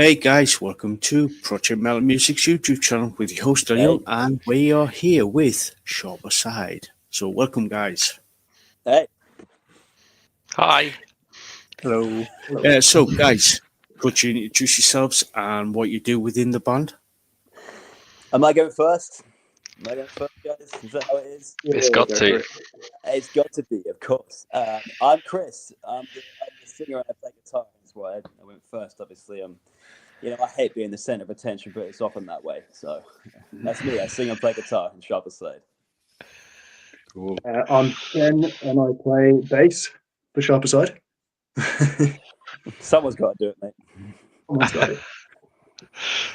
Hey guys, welcome to Project Metal Music's YouTube channel with your host Daniel, Hey, and we are here with Sharper Side. So welcome guys. hey. Hi. Hello. So guys, could you introduce yourselves and what you do within the band? Am I going first? Am I going first, guys? Is that how it is? It's got to. It's got to be, of course. I'm Chris. I'm the singer and I play guitar. That's why I went first. Obviously, I hate being the center of attention, but it's often that way. So that's me. I sing and play guitar in Sharper Side. Cool. I'm Ken and I play bass for Sharper Side. Someone's got to do it, mate. Someone's got it.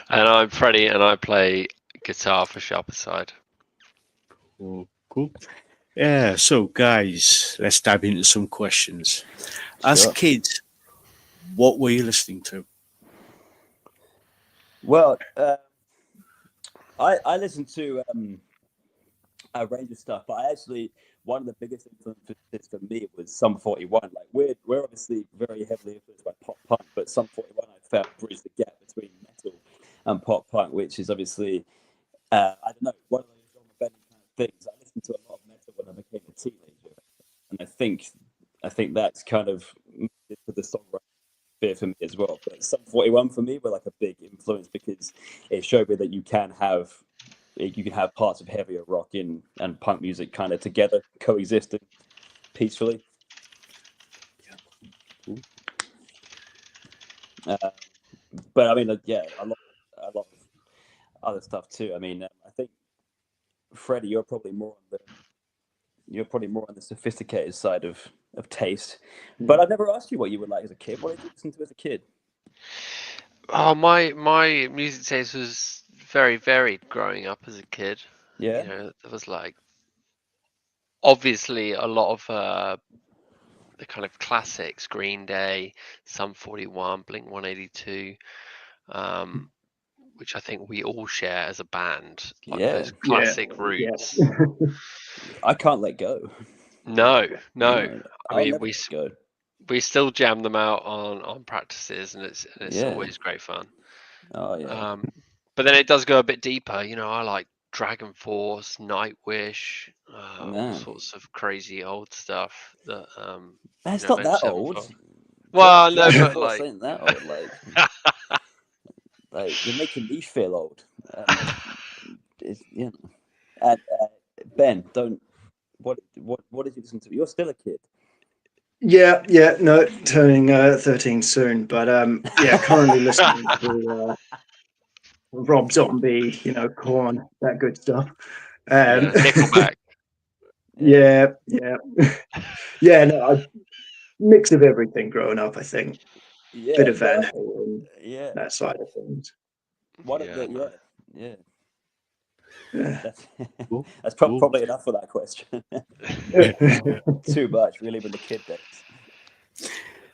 And I'm Freddie and I play guitar for Sharper Side. Cool. Yeah, so guys, let's dive into some questions. As Sure. kids, what were you listening to? Well, I listen to a range of stuff, but one of the biggest influences for me was Sum 41. Like we're obviously very heavily influenced by pop punk, but Sum 41 I found bridged the gap between metal and pop punk, which is obviously I don't know, one of those genre bending kind of things. I listened to a lot of metal when I became a teenager, and I think that's kind of moved into the songwriting sphere for me as well. But Sum 41 for me were like a big influence because it showed me that you can have parts of heavier rock and punk music kind of together, coexisting peacefully. But I mean, yeah, a lot of other stuff too. I mean, I think Freddie, you're probably more on the sophisticated side of taste. But I've never asked you what you would like as a kid. What did you listen to as a kid? Oh, my music taste was very varied growing up as a kid. Yeah. You know, there was like obviously a lot of the kind of classics, Green Day, Sum 41, Blink 182, which I think we all share as a band, like Yeah. those classic roots. I can't let go. No. I mean, never let go. we still jam them out on practices, and it's Yeah. always great fun. Oh yeah. But then it does go a bit deeper. You know, I like Dragon Force, Nightwish, all Man. sorts of crazy old stuff that That's you know, not that Avenged old. Sevenfold. Well, no, Dragon but Force like, ain't that old. Like you're making me feel old. You know. And Ben, don't. What did you listen to? You're still a kid. Yeah, no, turning 13 soon, but currently listening to Rob Zombie, Korn, that good stuff. Nickelback. yeah. No, I mix of everything growing up, I think. Yeah. Bit of Van Halen, Yeah. that side of things. Yeah. Yeah. That's probably enough for that question. Too much. We're leaving the kid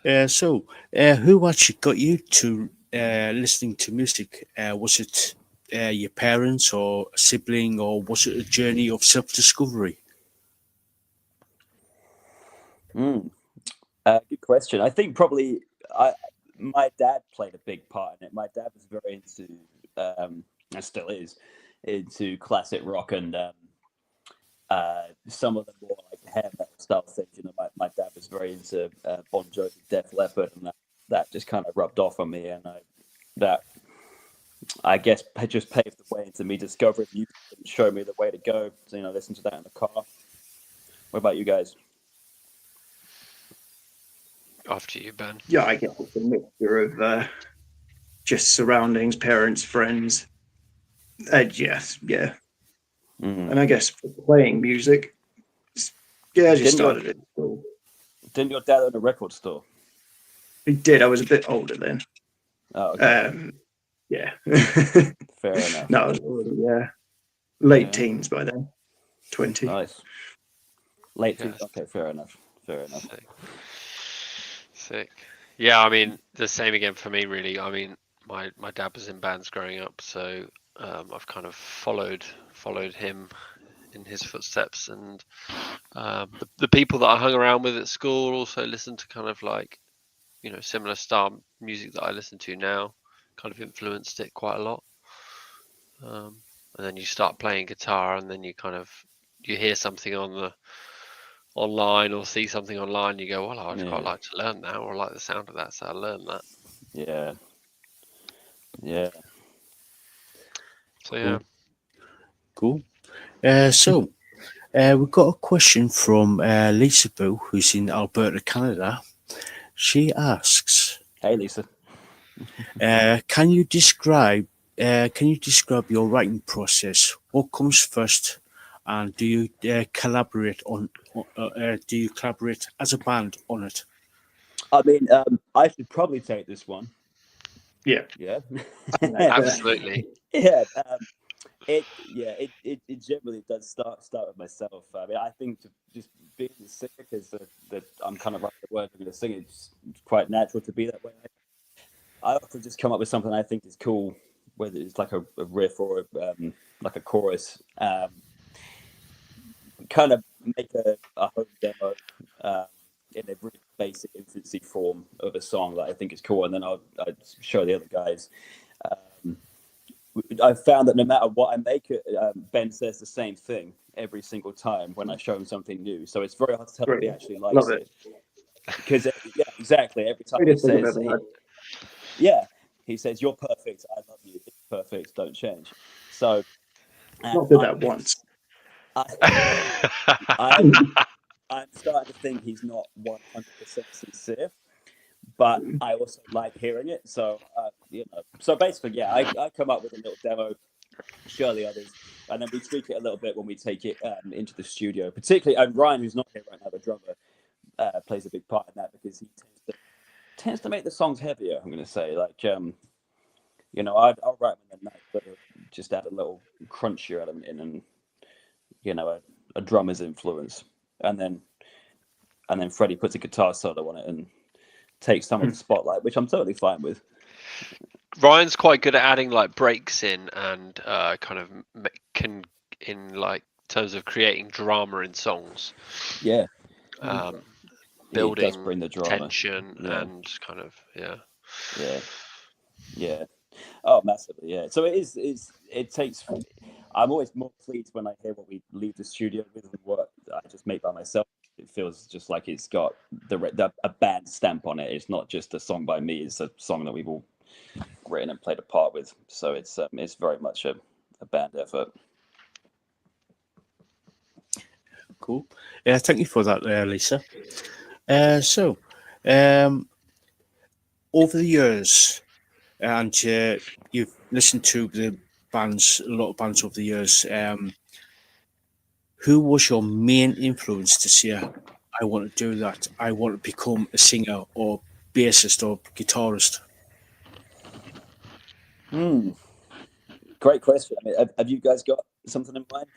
days. So, who actually got you to listening to music? Was it your parents or a sibling, or was it a journey of self-discovery? Good question. I think probably my dad played a big part in it. My dad was very into, and still is, into classic rock and some of the more like hair metal style things. You know, my dad was very into Bon Jovi, Def Leppard, and that just kind of rubbed off on me, and that I guess had just paved the way into me discovering music and showed me the way to go. So, listen to that in the car. What about you guys? After you, Ben. Yeah, I guess it's a mixture of just surroundings, parents, friends. Yes, yeah. And I guess for playing music, I just started at school. Didn't your dad own a record store? He did. I was a bit older then. Oh, okay. Yeah. Fair enough. No, I was already late teens by then. 20. Nice. Late teens. Okay, fair enough. Sick. Yeah, I mean, the same again for me, really. I mean, my dad was in bands growing up, so I've kind of followed him in his footsteps, and the people that I hung around with at school also listened to kind of like, similar style music that I listen to now, kind of influenced it quite a lot. And then you start playing guitar, and then you hear something online or see something online, you go, well, I'd quite like to learn that, or I like the sound of that, so I learn that. Yeah. So yeah. Cool. So we've got a question from Lisaboo, who's in Alberta, Canada. She asks, Hey, Lisa. can you describe your writing process? What comes first, and do you collaborate as a band on it? I mean, I should probably take this one. Yeah. Absolutely. Yeah. It generally does start with myself. I mean, I think just being a singer, because that I'm kind of like the word I'm going to sing. It's quite natural to be that way. I often just come up with something I think is cool, whether it's like a riff or like a chorus. Kind of make a home demo in a really basic infancy form of a song that I think is cool, and then I'd show the other guys. I've found that no matter what I make, Ben says the same thing every single time when I show him something new. So it's very hard to tell if he actually likes it. Because yeah, exactly. Every time he says, he says, "You're perfect. I love you. It's perfect. Don't change." So not did that once. I'm starting to think he's not 100% sincere, but I also like hearing it. So so basically, yeah, I come up with a little demo, show the others, and then we tweak it a little bit when we take it into the studio. Particularly, and Ryan, who's not here right now, the drummer, plays a big part in that, because he tends to make the songs heavier. I'm going to say, like, I'll write them in the night, but just add a little crunchier element in, and a drummer's influence, and then Freddie puts a guitar solo on it and takes some of the spotlight, which I'm totally fine with. Ryan's quite good at adding like breaks in, and kind of can, in like terms of creating drama in songs. Yeah. Building does bring the drama. tension and kind of Yeah. Oh, massively, yeah. So it takes. I'm always more pleased when I hear what we leave the studio with and what I just make by myself. It feels just like it's got a band stamp on it. It's not just a song by me. It's a song that we've all written and played a part with. So it's very much a band effort. Cool. Thank you for that, Lisa. So, over the years, and you've listened to a lot of bands over the years. Who was your main influence to say, I want to do that? I want to become a singer or bassist or guitarist? Great question. I mean, have you guys got something in mind?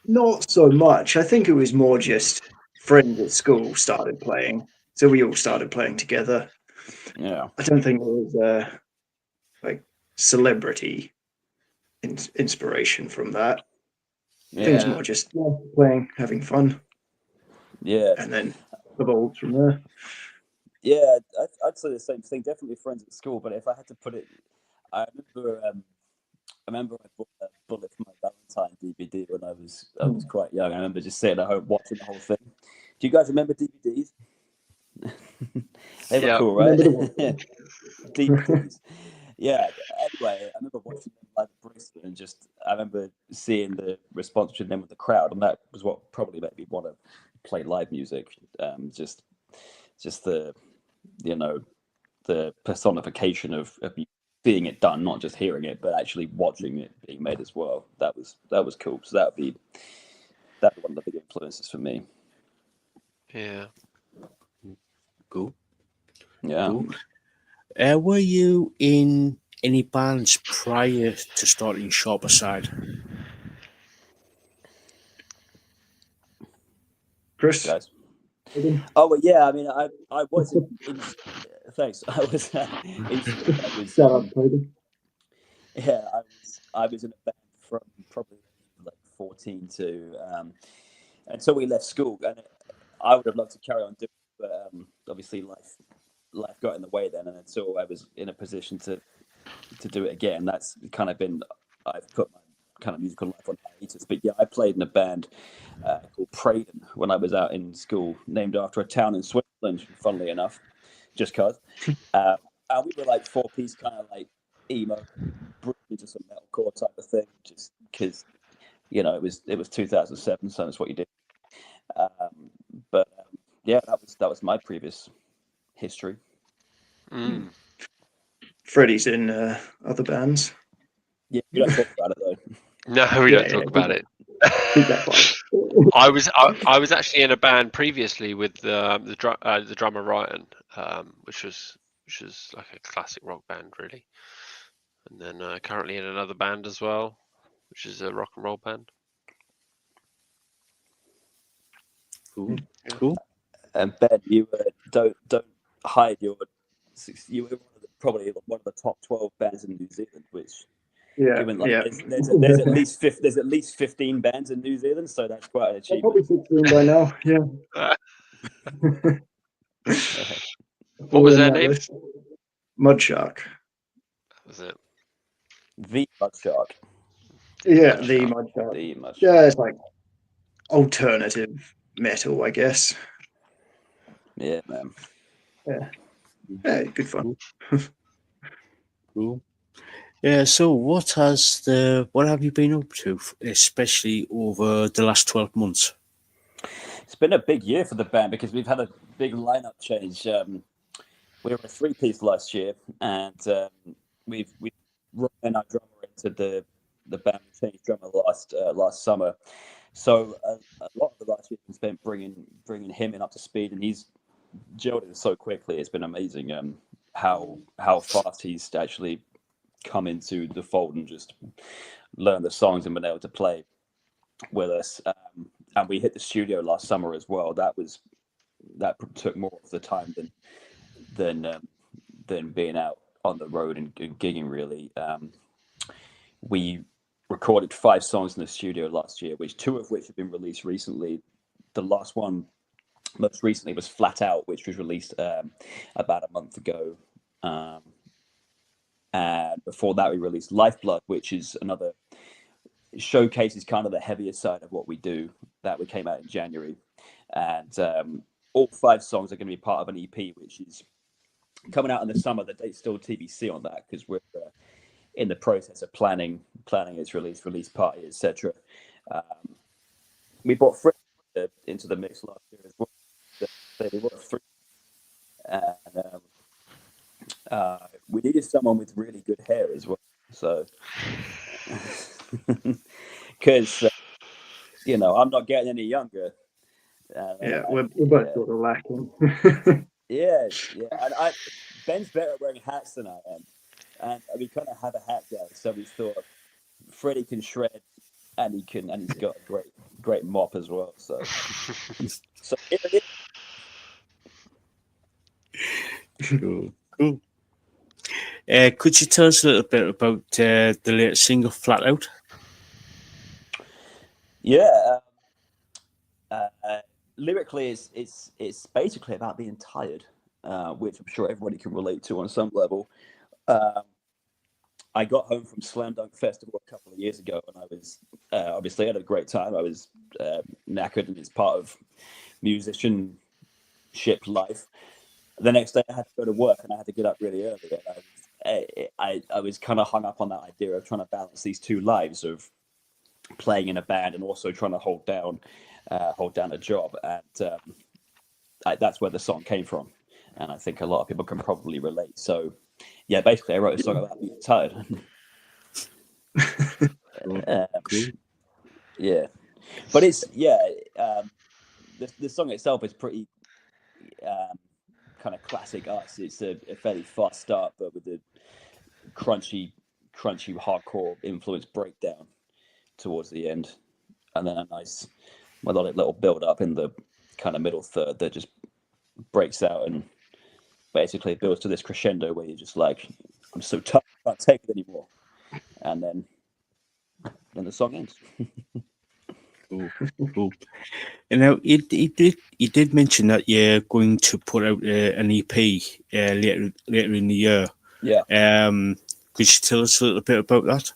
Not so much. I think it was more just friends at school started playing, so we all started playing together. Yeah. I don't think it was like celebrity inspiration from that. Yeah. I think it's more just playing, having fun. Yeah. And then evolved from there. Yeah, I'd say the same thing. Definitely friends at school, but if I had to put it, I remember I bought a Bullet for My Valentine DVD when I was quite young. I remember just sitting at home watching the whole thing. Do you guys remember DVDs? They were cool, right? DVDs. Yeah. Anyway, I remember watching them live at Bristol, and I remember seeing the response between them with the crowd, and that was what probably made me want to play live music. Just the the personification of seeing it done, not just hearing it, but actually watching it being made as well. That was cool. So that'd be one of the big influences for me. Yeah. Cool. Yeah. Cool. Were you in any bands prior to starting Sharper Side? Chris? Guys. Oh, well, yeah. I mean, I was in thanks. I was I was in a band from probably like 14 to until we left school, and I would have loved to carry on doing it, but obviously life got in the way then, and until I was in a position to to do it again. That's kind of been, I've put my kind of musical life on hiatus. But yeah, I played in a band called Praden when I was out in school, named after a town in Switzerland, funnily enough, just cause. And we were like 4-piece kind of like emo, into some metalcore type of thing, just because it was 2007, so that's what you did. But yeah, that was my previous history. Freddie's in other bands. Yeah, we don't talk about it though. No, we don't talk about it. I was actually in a band previously with the drummer Ryan, which was like a classic rock band really, and then currently in another band as well, which is a rock and roll band. Cool. And Ben, you don't hide you were probably one of the top 12 bands in New Zealand, which given there's at least 15 bands in New Zealand, so that's quite an achievement. Probably 16 by now. Yeah. What was their name? Mudshark. That was it. The Mudshark. Yeah, the Mudshark. The Mudshark. Yeah, it's like alternative metal, I guess. Yeah, man. Yeah, good fun. Cool. Yeah. So, what have you been up to, especially over the last 12 months? It's been a big year for the band because we've had a big lineup change. We were a 3-piece last year, and we've Ryan, our drummer, into the band. We changed drummer last summer, so a lot of the last year has been spent bringing him in up to speed, and he's gelled in so quickly. It's been amazing how fast he's actually come into the fold and just learn the songs and been able to play with us. And we hit the studio last summer as well. That took more of the time than being out on the road and gigging really. We recorded 5 songs in the studio last year, which 2 of which have been released recently. The last one most recently was Flat Out, which was released about a month ago. And before that, we released Lifeblood, which is another showcases kind of the heavier side of what we do. That we came out in January, and all 5 songs are going to be part of an EP, which is coming out in the summer. The date's still TBC on that because we're in the process of planning its release party, etc. We brought Fred into the mix last year as well. They were 3, and we needed someone with really good hair as well. So, because I'm not getting any younger. We're both sort of lacking. Yeah. And Ben's better at wearing hats than I am, and we kind of have a hat guy. So we thought Freddie can shred, and he's got a great mop as well. So here it is. Cool. Could you tell us a little bit about the latest single, Flat Out? Yeah. Lyrically, it's basically about being tired, which I'm sure everybody can relate to on some level. I got home from Slam Dunk Festival a couple of years ago, and I was obviously had a great time. I was knackered, and it's part of musicianship life. The next day I had to go to work and I had to get up really early. And I was kind of hung up on that idea of trying to balance these 2 lives of playing in a band and also trying to hold down a job. And that's where the song came from. And I think a lot of people can probably relate. So yeah, basically I wrote a song about being tired. Cool. Yeah. But it's, the song itself is pretty kind of classic us. It's a fairly fast start, but with a crunchy hardcore influence breakdown towards the end, and then a nice melodic little build up in the kind of middle third that just breaks out and basically builds to this crescendo where you're just like, I'm so tired, I can't take it anymore, and then the song ends. Cool. And now you did mention that you're going to put out an EP later in the year. Yeah. Could you tell us a little bit about that?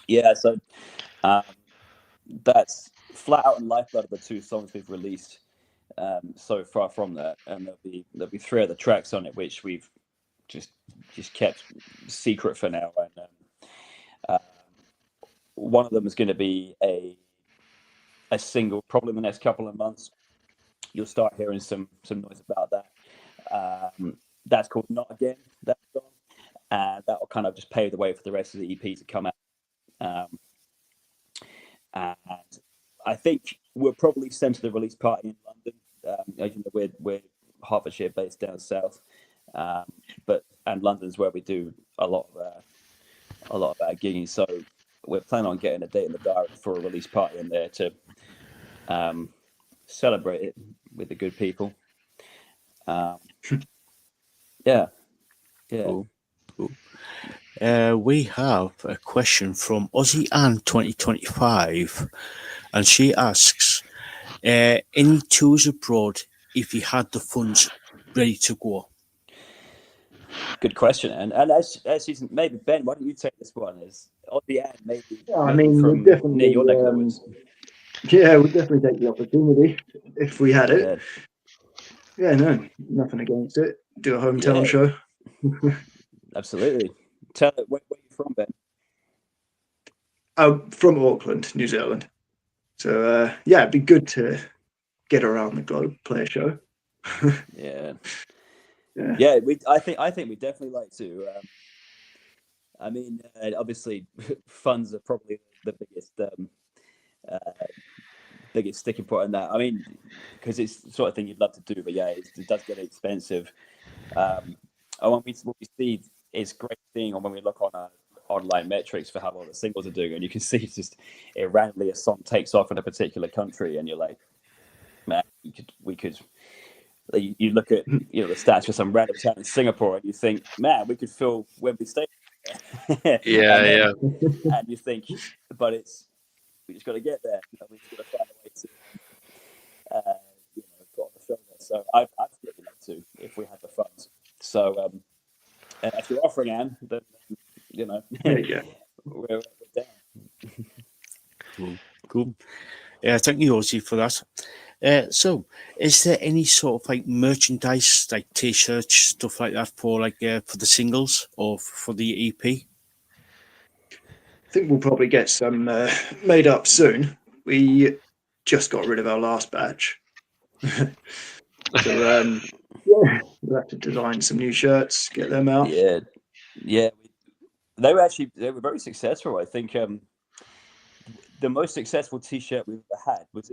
Yeah, so that's Flat Out and Lifeblood are the two songs we've released so far from that, and there'll be 3 other tracks on it which we've just kept secret for now, and one of them is going to be a single, probably in the next couple of months. You'll start hearing some noise about that. That's called Not Again, that song, and that will kind of just pave the way for the rest of the EP to come out. And I think we'll probably send to the release party in London. As you know, we're Hertfordshire based down south, and London's where we do a lot of our gigging. So we're planning on getting a date in the diary for a release party in there to celebrate it with the good people. Yeah. Cool. We have a question from Aussie Ann 2025, and she asks, any tours abroad if you had the funds ready to go? Good question, and as she's maybe Ben, why don't you take this one? As Aussie Ann, maybe I mean, from we'd definitely, near your neck of the woods. Yeah, we'd definitely take the opportunity if we had it. Yeah, no, nothing against it. Do a hometown show. Absolutely. Tell it where you're from, Ben. I'm from Auckland, New Zealand. So yeah, it'd be good to get around the globe, play a show. Yeah. Yeah. I think we definitely like to. I mean, obviously, funds are probably the biggest sticking point in that. I mean, because it's the sort of thing you'd love to do, but yeah, it does get expensive. And what we see is great seeing when we look on our online metrics for how well the singles are doing, and you can see it's just randomly a song takes off in a particular country, and you're like, man, we could. You look at the stats for some random town in Singapore, and you think, man, we could fill Wembley Stadium. Yeah. And you think, but we just got to get there. We just got to find a way to, put on the show there. So I'd really love to if we had the funds. So if you're offering, Anne, then There you go. we're down. Cool. Yeah, thank you, Ozzy, for that. So, is there any sort of like merchandise, like T-shirts, stuff like that for for the singles or for the EP? I think we'll probably get some made up soon. We just got rid of our last batch. So we'll have to design some new shirts, get them out. Yeah. They were very successful. I think the most successful T-shirt we've ever had was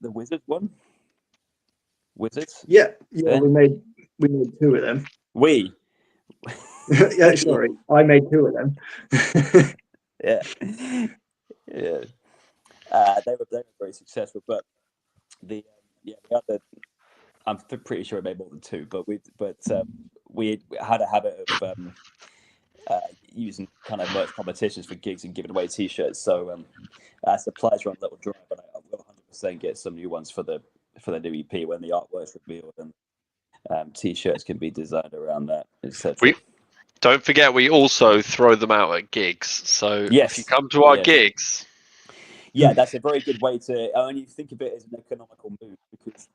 the Wizard one. Wizards? Yeah. We made 2 of them. Yeah, sorry, I made 2 of them. Yeah. They were very successful, but the other, I'm pretty sure I made more than 2, but we had a habit of using kind of merch competitions for gigs and giving away T-shirts. So our supplies run a little dry, but I will 100% get some new ones for the new EP when the artwork's revealed and T-shirts can be designed around that, etc. Don't forget, we also throw them out at gigs. So if you come to our gigs, that's a very good way to. And you think of it as an economical move because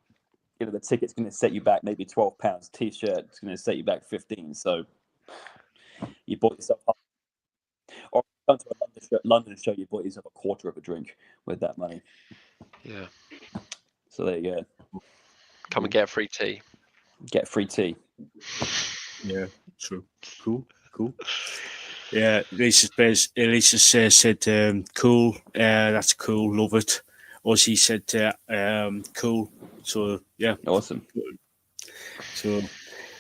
the ticket's going to set you back maybe £12. T-shirt is going to set you back 15. So you bought yourself up. Or come to a London show, you bought yourself a quarter of a drink with that money. Yeah. So there you go. Come and get free tea. Get free tea. Yeah, true. Cool. Yeah, Lisa said, cool. That's cool. Love it. Ozzy said, cool. So yeah, awesome. So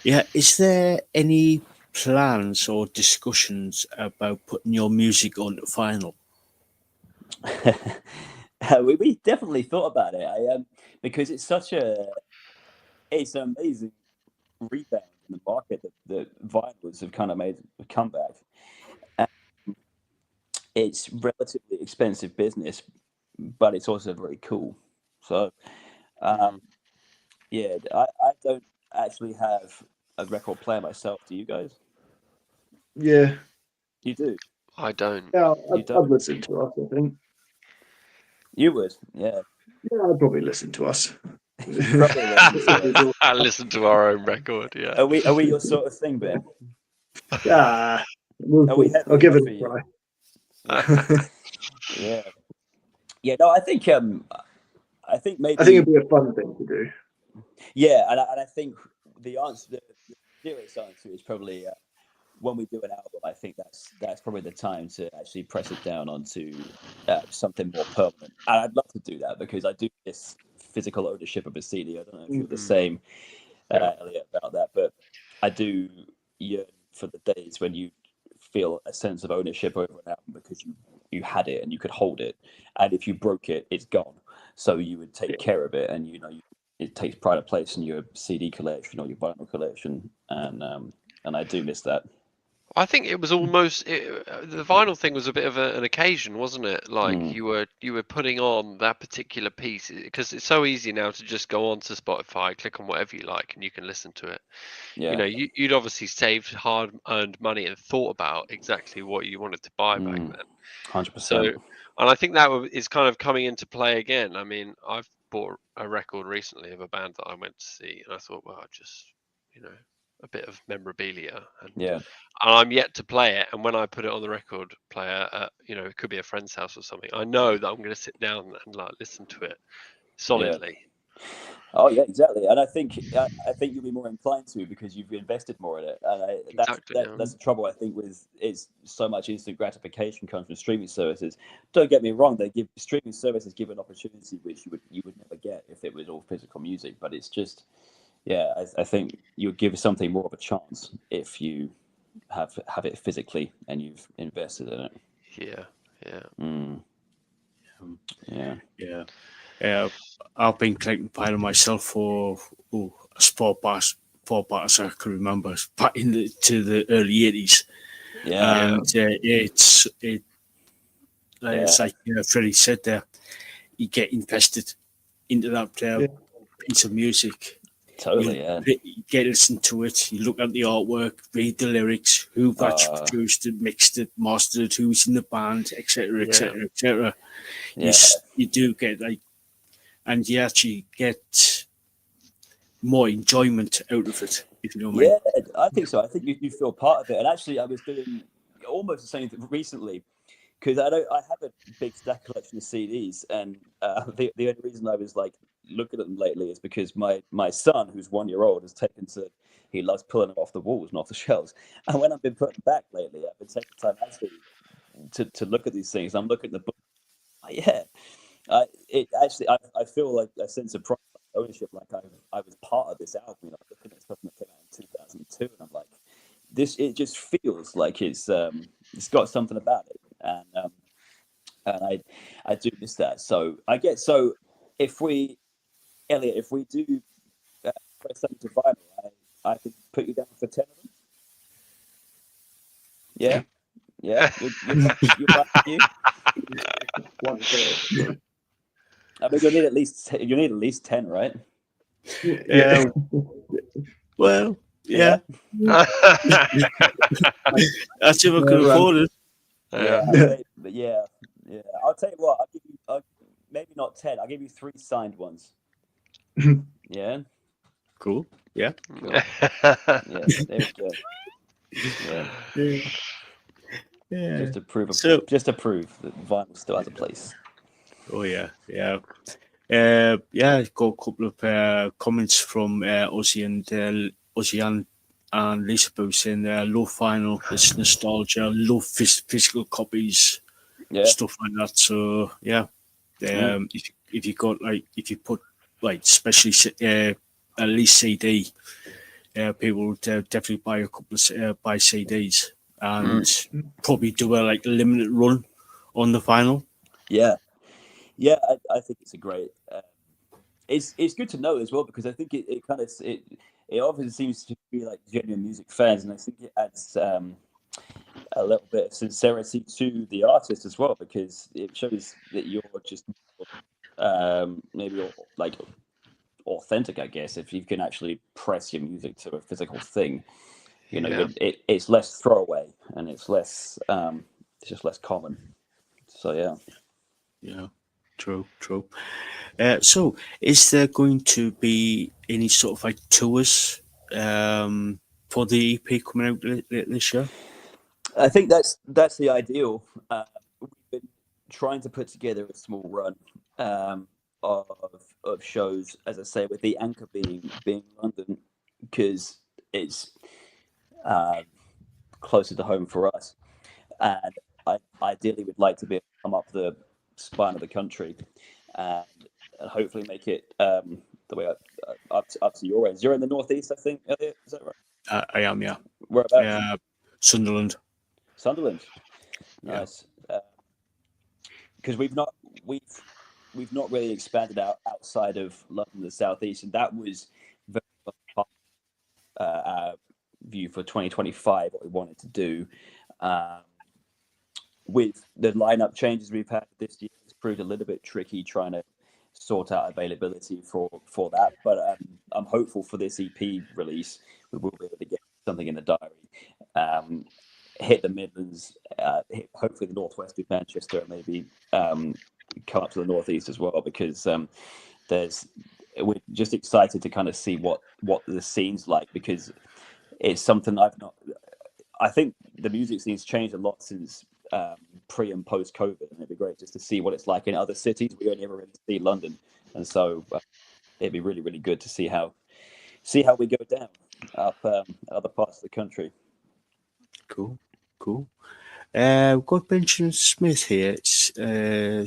yeah, is there any plans or discussions about putting your music on vinyl? We definitely thought about it. Because it's it's an amazing rebound in the market that vinyls have kind of made a comeback. It's relatively expensive business, but it's also very cool. So, I don't actually have a record player myself. Do you guys? Yeah. You do. I don't. Yeah, You I'd don't. listen to us, I think. You would. Yeah. Yeah, I'd probably listen to us. You probably listen to us. I listen to our own record. Yeah. Are we your sort of thing, Ben? Ah, we'll Are we see. heavy I'll give enough it for a you? try. Yeah. Yeah. No, I think I think maybe it'd be a fun thing to do. yeah, and I think the answer, the serious answer is probably when we do an album. I think that's probably the time to actually press it down onto something more permanent. And I'd love to do that because I do miss physical ownership of a CD. I don't know if you're the same, Elliot, about that, but I do yearn for the days when you feel a sense of ownership over an album because you had it and you could hold it, and if you broke it, it's gone. So you would take care of it, and it takes pride of place in your CD collection or your vinyl collection, and I do miss that. I think it was almost the vinyl thing was a bit of an occasion, wasn't it? Like you were putting on that particular piece because it's so easy now to just go onto Spotify, click on whatever you like, and you can listen to it. Yeah. You know, you'd obviously saved hard-earned money and thought about exactly what you wanted to buy back then. 100%. So, and I think that is kind of coming into play again. I mean, I've bought a record recently of a band that I went to see, and I thought, well, just a bit of memorabilia, and I'm yet to play it. And when I put it on the record player, it could be a friend's house or something, I know that I'm going to sit down and like listen to it solidly. Oh yeah, exactly. And I think you'll be more inclined to because you've invested more in it. And that's the trouble I think with it's so much instant gratification comes from streaming services. Don't get me wrong; streaming services give an opportunity which you would never get if it was all physical music. But it's just, I think you would give something more of a chance if you have it physically and you've invested in it. I've been collecting vinyl myself for a sport bars I can remember back to the early 80s. And it's like Freddie said there, you get invested into that piece of music. Totally, you get listen to it, you look at the artwork, read the lyrics, who actually produced it, mixed it, mastered it, who's in the band, etc., etc., etc. You do get and you actually get more enjoyment out of it, if you know what I mean. Yeah, I think so. I think you feel part of it. And actually, I was doing almost the same thing recently because I have a big stack collection of CDs, and the only reason I was like looking at them lately is because my son, who's 1 year old, has taken to he loves pulling them off the walls and off the shelves. And when I've been putting them back lately, I've been taking time actually to look at these things. I'm looking at the book. I feel like a sense of pride, ownership, like I was part of this album. Looking at stuff that came out in 2002, and I'm like, this. It just feels like it's got something about it, and I do miss that. So Elliot, if we do press something to vinyl, I could put you down for 10 of them. Yeah. You buy you. I mean, you'll need at least 10, right? Yeah. Well, yeah. That's if I can afford it. Yeah. I'll tell you what. I'll give you maybe not 10. I'll give you 3 signed ones. Yeah. Cool. Yeah. Cool. Yeah. There we go. Yeah. Just to prove that vinyl still has a place. Oh yeah. I've got a couple of comments from Ozzy and Lisaboo saying love vinyl, it's nostalgia, love physical copies, stuff like that. So if you got if you put especially at least CD, people would definitely buy a couple of buy CDs and probably do a limited run on the vinyl. Yeah, I think it's a great. It's good to know as well because I think it obviously seems to be like genuine music fans, and I think it adds a little bit of sincerity to the artist as well because it shows that you're just maybe like authentic, I guess, if you can actually press your music to a physical thing. It's less throwaway, and it's less. It's just less common. So Yeah, true. So, is there going to be any sort of like tours for the EP coming out this year? I think that's the ideal. We've been trying to put together a small run of shows, as I say, with the anchor being London, because it's closer to home for us, and I ideally would like to be able to come up the spine of the country and hopefully make it the way up to your ends. You're in the northeast, I think, Elliot. Is that right? I am, yeah. Whereabouts? Sunderland. Sunderland. Yeah. Nice. Because we've not really expanded outside of London, the southeast, and that was very much our view for 2025. What we wanted to do with the lineup changes we've had this year, it's proved a little bit tricky trying to sort out availability for that. But I'm hopeful for this EP release, we will be able to get something in the diary. Hit the Midlands, hit hopefully the northwest of Manchester, and maybe come up to the northeast as well, because we're just excited to kind of see what the scene's like, because it's something I think the music scene's changed a lot since pre and post COVID, and it'd be great just to see what it's like in other cities. We only ever really see London, and so it'd be really, really good to see how we go down up other parts of the country. Cool. We've got Benjamin Smith here.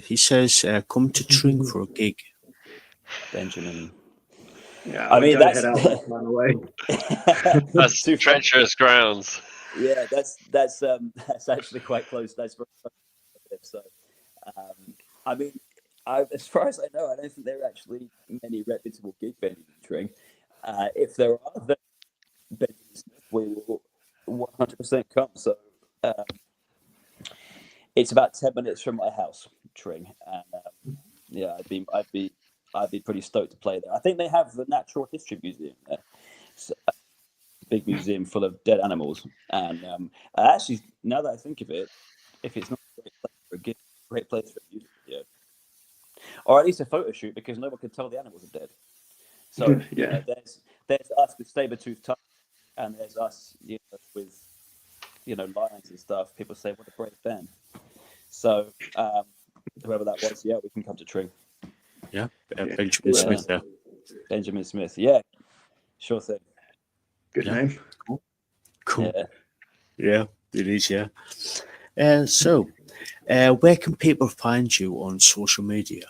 He says, "Come to Tring for a gig." Benjamin. Yeah, I mean, that's head out that kind of way. That's treacherous grounds. Yeah, that's actually quite close. That's very close. So, I mean, as far as I know, I don't think there are actually many reputable gig venues in Tring. If there are, then Benjamin Smith, we will 100% come. So, it's about 10 minutes from my house, Tring, and yeah, I'd be pretty stoked to play there. I think they have the Natural History Museum there. So, big museum full of dead animals, and actually, now that I think of it, if it's not a great place for a gig, great place for a music video, or at least a photo shoot, because no one can tell the animals are dead. So yeah, there's us with saber-toothed tigers, and there's us, with lions and stuff. People say, "What a brave band." So whoever that was, yeah, we can come to Tring. Yeah, Benjamin Smith there. Benjamin Smith, yeah, sure thing. Good name. Cool. Yeah, it is. Yeah. So, where can people find you on social media?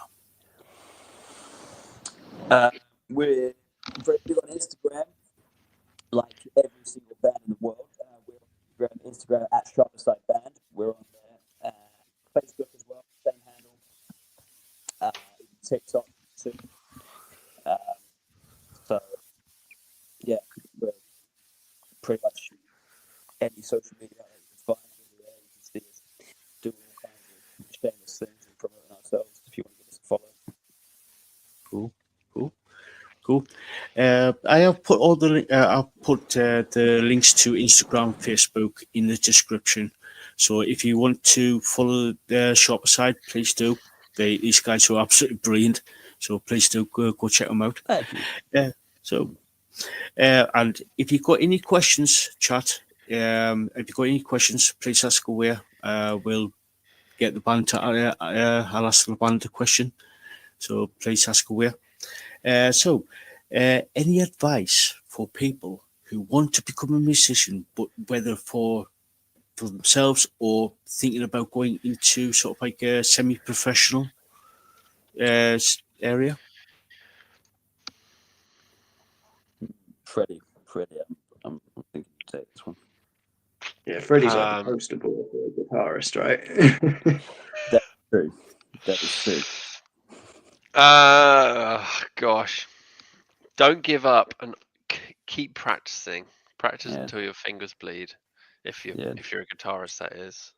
We're very big on Instagram, like every single band in the world. We're on Instagram at Sharperside Band. We're on there. Facebook as well, same handle. TikTok too. So yeah, we're pretty much any social media that you can find. We're there. You can see us doing all kinds of shameless things and promoting ourselves if you want to give us a follow. Cool. I have put I'll put the links to Instagram, Facebook in the description. So if you want to follow the Sharper Side, please do. These guys are absolutely brilliant. So please do go check them out. Thank you. And if you've got any questions, chat. If you've got any questions, please ask away. We'll get the band to. I'll ask the band a question. So please ask away. Any advice for people who want to become a musician, but whether for themselves or thinking about going into sort of like a semi-professional area? Freddie, I'm thinking to take this one. Yeah, Freddie's like a poster boy for a guitarist, right? That's true. That is true. Gosh, don't give up and keep practicing. Practice until your fingers bleed. If you're a guitarist, that is.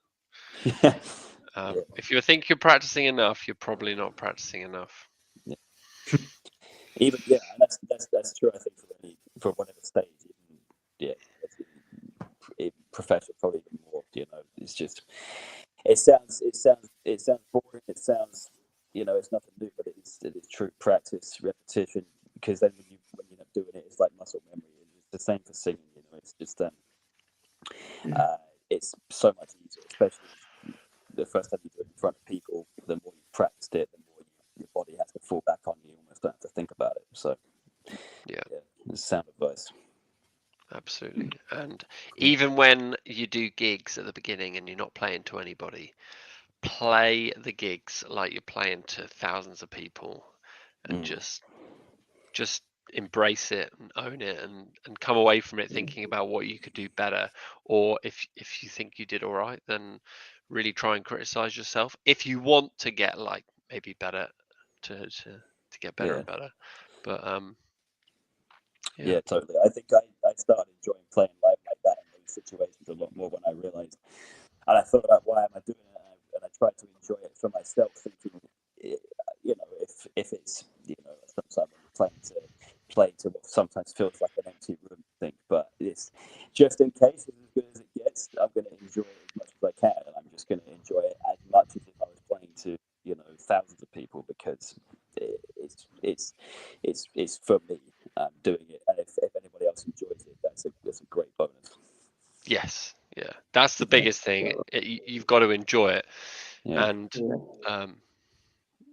If you think you're practicing enough, you're probably not practicing enough. Yeah. That's true. I think for whatever stage, professional, probably even more. it's just it sounds boring. It sounds it's nothing new, but it is true practice, repetition. Because then when you're not doing it, it's like muscle memory. It's the same for singing. It's just it's so much easier, especially the first time you do it in front of people. The more you practiced it, the more your body has to fall back on you. You almost don't have to think about it. So yeah, it's sound advice. Absolutely. And even when you do gigs at the beginning and you're not playing to anybody, play the gigs like you're playing to thousands of people, and just embrace it and own it, and come away from it thinking about what you could do better. Or if you think you did all right, then really try and criticize yourself if you want to get like maybe better, to get better and better. But yeah, totally. I think I started enjoying playing live like that in those situations a lot more when I realized, and I thought about why am I doing it, and I tried to enjoy it for myself, thinking, if it's sometimes when you're playing to what sometimes feels like an empty room, I think, but it's just in case it's as good as it gets. I'm going to enjoy it as much as I can, and I'm just going to enjoy it as much as if I was playing to thousands of people, because it's for me doing it, and if anybody else enjoys it, that's a great bonus. Yes, yeah, that's the biggest thing. You've got to enjoy it. And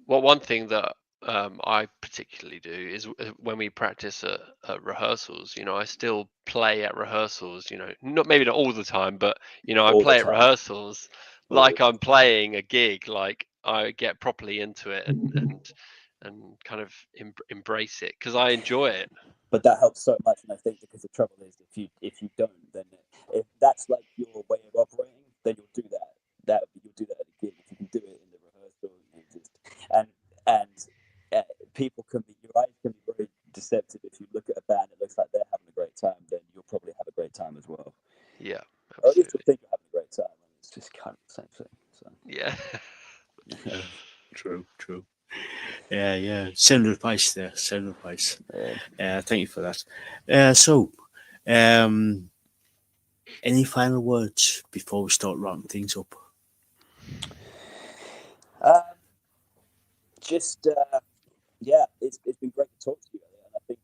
one thing that I particularly do is when we practice at rehearsals. I still play at rehearsals. Maybe not all the time, but I play at rehearsals like I'm playing a gig. Like I get properly into it and kind of embrace it because I enjoy it. But that helps so much, and I think because the trouble is, if you don't, then if that's like your way of operating, then you'll do that. You'll do that at a gig if you can do it in the rehearsal. And people your eyes can be very deceptive. If you look at a band, it looks like they're having a great time, then you'll probably have a great time as well. Yeah, absolutely. Or at least you'll think you're having a great time, and it's just kind of the same thing. So yeah. True. Yeah. Sound advice there. Sound advice. Thank you for that. So, any final words before we start wrapping things up? It's been great to talk to you, and I think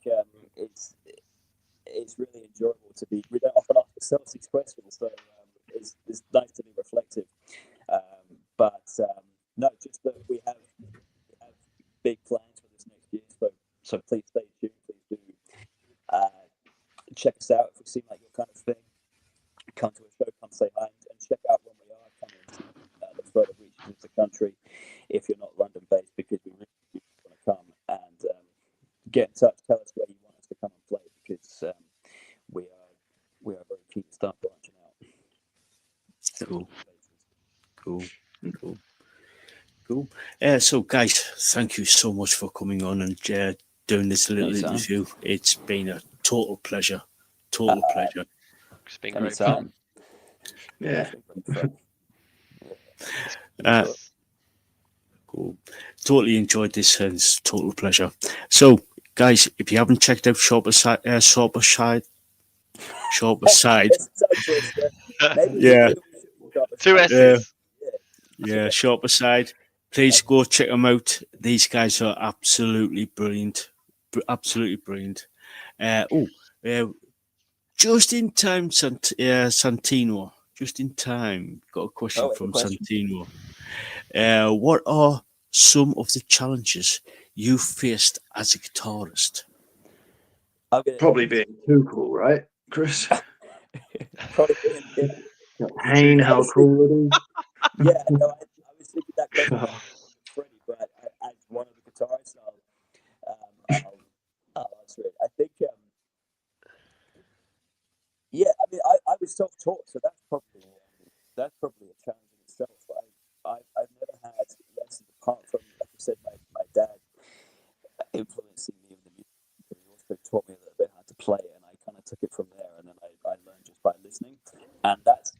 it's really enjoyable to be. We don't often ask ourselves these questions, so it's nice to be reflective. But no, just that we have big plans for this next year. So please stay tuned. Please do check us out if we seem like your kind of thing. Come to a show, come say hi, and check out when we are coming to the further reaches of the country. If you're not London based, because we really do want to come, and get in touch. Tell us where you want us to come and play, because we are very keen to start branching Cool. So, guys, thank you so much for coming on and doing this little interview. It's been a total pleasure. It's been great fun. Yeah. Cool. Totally enjoyed this, and it's a total pleasure. So, guys, if you haven't checked out Sharper Side, yeah, 2 S's. Yeah, Sharper Side. Please go check them out. These guys are absolutely brilliant. Just in time, Santino. Just in time. Got a question from Santino. What are some of the challenges you faced as a guitarist? Probably being too cool, right, Chris? Probably being Pain, how cool it is. Yeah, no, I was thinking that question Freddie, but as one of the guitarists, I'll answer it. I think, I mean, I was self-taught, so that's probably a challenge in itself. I've never had lessons apart from, like I said, my dad influencing me with the music. But he also taught me a little bit how to play, and I kind of took it from there, and then I learned just by listening, and that's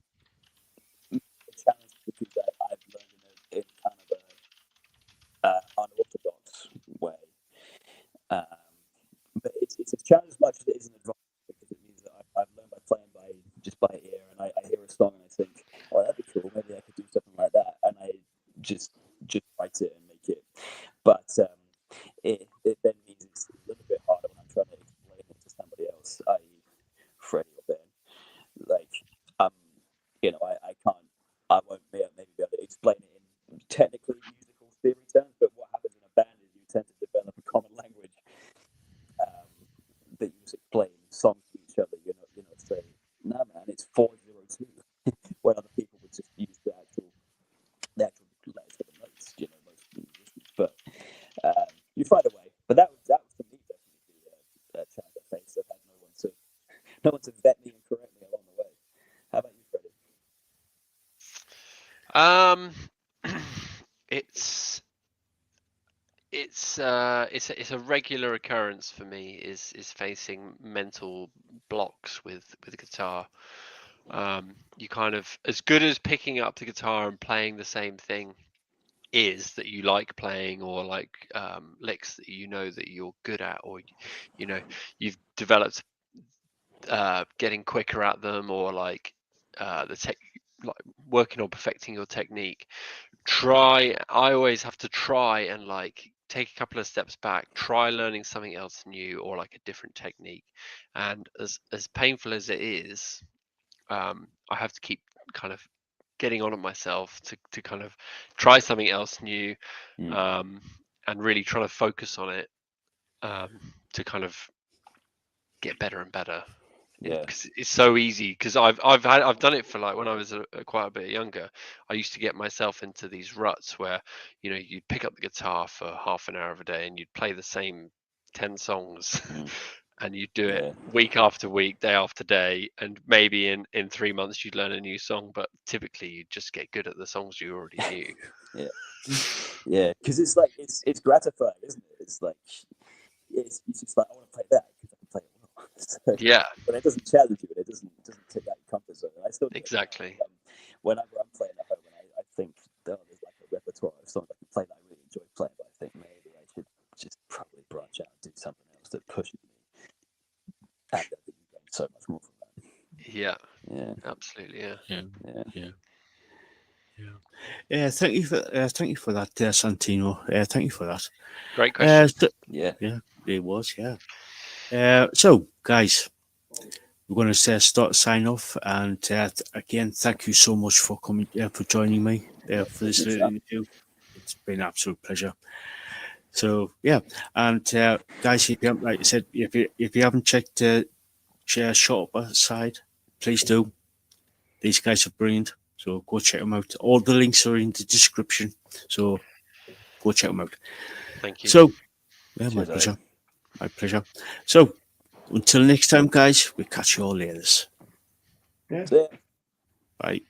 a challenge because I've learned in kind of a unorthodox way. But it's a challenge as much as it is an advantage, because it means that I've learned by playing by ear, and I hear a song and I think, It's a regular occurrence for me is facing mental blocks with guitar. You kind of, as good as picking up the guitar and playing the same thing is that you like playing, or like licks that you know that you're good at, or you've developed getting quicker at them, or like like working on perfecting your technique. I always have to try and like take a couple of steps back, try learning something else new, or like a different technique. And as painful as it is, I have to keep kind of getting on it myself to kind of try something else new, and really trying to focus on it, to kind of get better and better. Because it's so easy. Because I've done it for like when I was quite a bit younger. I used to get myself into these ruts where you'd pick up the guitar for half an hour of a day and you'd play the same 10 songs, and you'd do it week after week, day after day, and maybe in 3 months you'd learn a new song, but typically you'd just get good at the songs you already knew. Yeah, because it's like it's gratifying, isn't it? It's like it's just like, I want to play that because I can play it well. So, Yeah, but it doesn't challenge you, and it doesn't take that comfort zone. And I still exactly. Whenever I'm playing at home, and I think there's like a repertoire of songs I can play that I really enjoy playing, but I think maybe I should just probably branch out and do something else that pushes me, and I think you gain so much more from that. Yeah, absolutely. Yeah, thank you for that, Santino. Thank you for that. Great question. Yeah, it was. Yeah. So, guys, we're going to start sign off, and again, thank you so much for coming, for joining me for this little interview. It's been an absolute pleasure. So, yeah, and guys, if you haven't, like I said, if you haven't checked Shot Up Side, please do. These guys are brilliant. So go check them out. All the links are in the description. So go check them out. Thank you. So, yeah, my pleasure. My pleasure. So, until next time, guys, we'll catch you all later. Yeah. Bye.